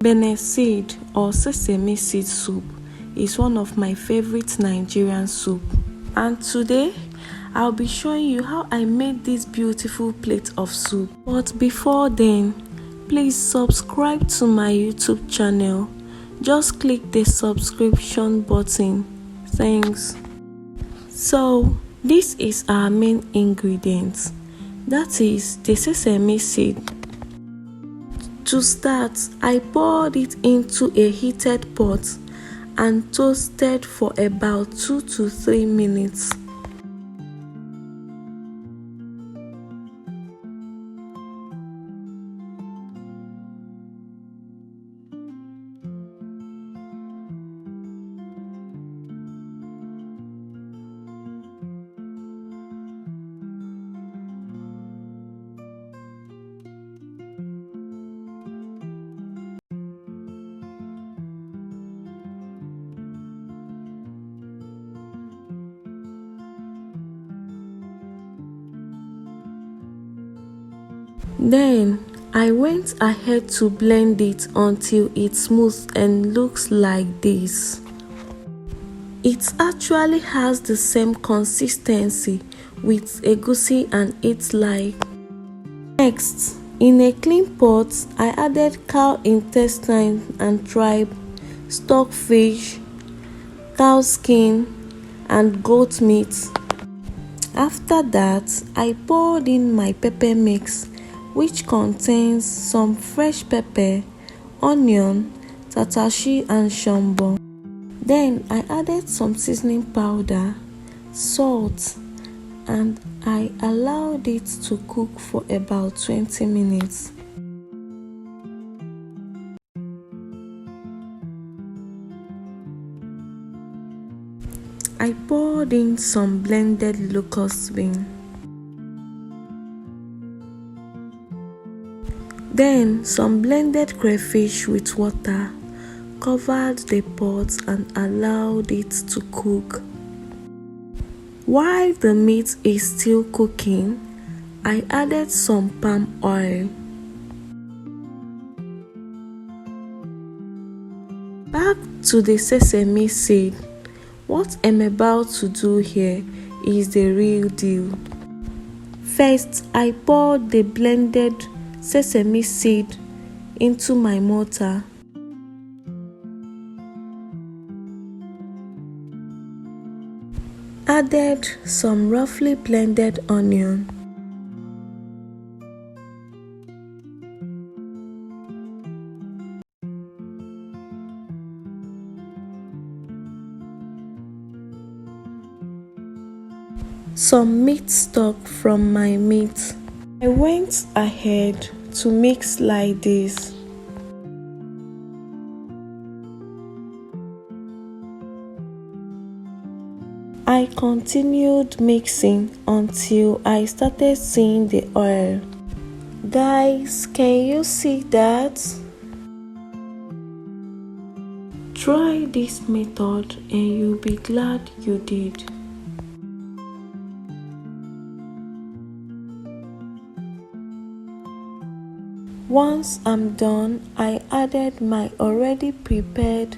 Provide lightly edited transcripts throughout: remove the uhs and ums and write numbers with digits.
Beniseed or sesame seed soup is one of my favorite Nigerian soup, and today I'll be showing you how I made this beautiful plate of soup. But before then, please subscribe to my YouTube channel. Just click the subscription button. Thanks. So this is our main ingredients, that is the sesame seed. To start, I poured it into a heated pot and toasted for about 2 to 3 minutes. Then I went ahead to blend it until it's smooth and looks like this. It actually has the same consistency with egusi and it's like. Next, in a clean pot, I added cow intestine and tripe, stockfish, cow skin, and goat meat. After that, I poured in my pepper mix, which contains some fresh pepper, onion, tatashi and shombo. Then I added some seasoning powder, salt, and I allowed it to cook for about 20 minutes. I poured in some blended locust bean. Then some blended crayfish with water, covered the pot and allowed it to cook. While the meat is still cooking, I added some palm oil. Back to the sesame seed. What I'm about to do here is the real deal. First, I poured the blended sesame seed into my mortar. Added some roughly blended onion. Some meat stock from my meat. I went ahead to mix like this. I continued mixing until I started seeing the oil. Guys, can you see that? Try this method and you'll be glad you did. Once I'm done, I added my already prepared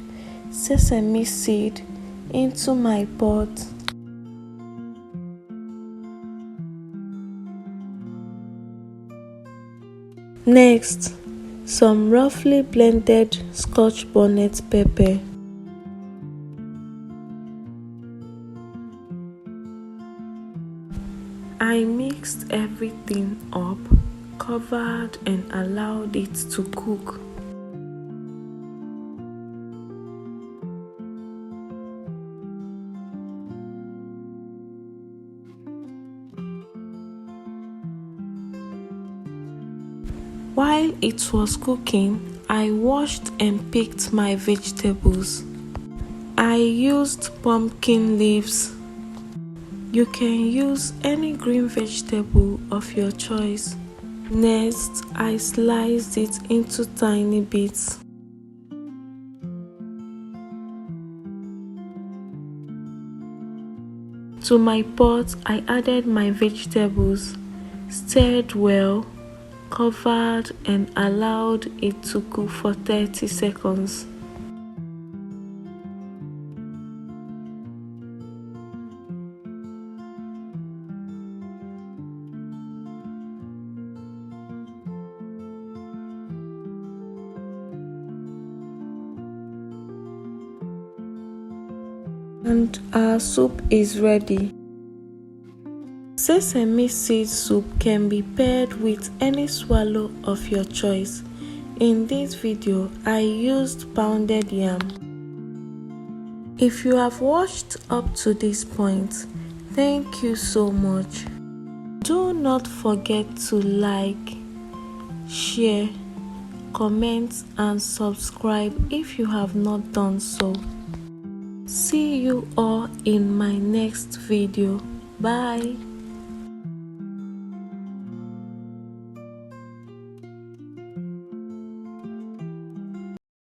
sesame seed into my pot. Next, some roughly blended Scotch bonnet pepper. I mixed everything up, covered and allowed it to cook. While it was cooking, I washed and picked my vegetables. I used pumpkin leaves. You can use any green vegetable of your choice. Next, I sliced it into tiny bits. To my pot, I added my vegetables, stirred well, covered and allowed it to cook for 30 seconds. And our soup is ready. Sesame seed soup can be paired with any swallow of your choice. In this video, I used pounded yam. If you have watched up to this point, thank you so much. Do not forget to like, share, comment and subscribe if you have not done so. See you all in my next video. Bye.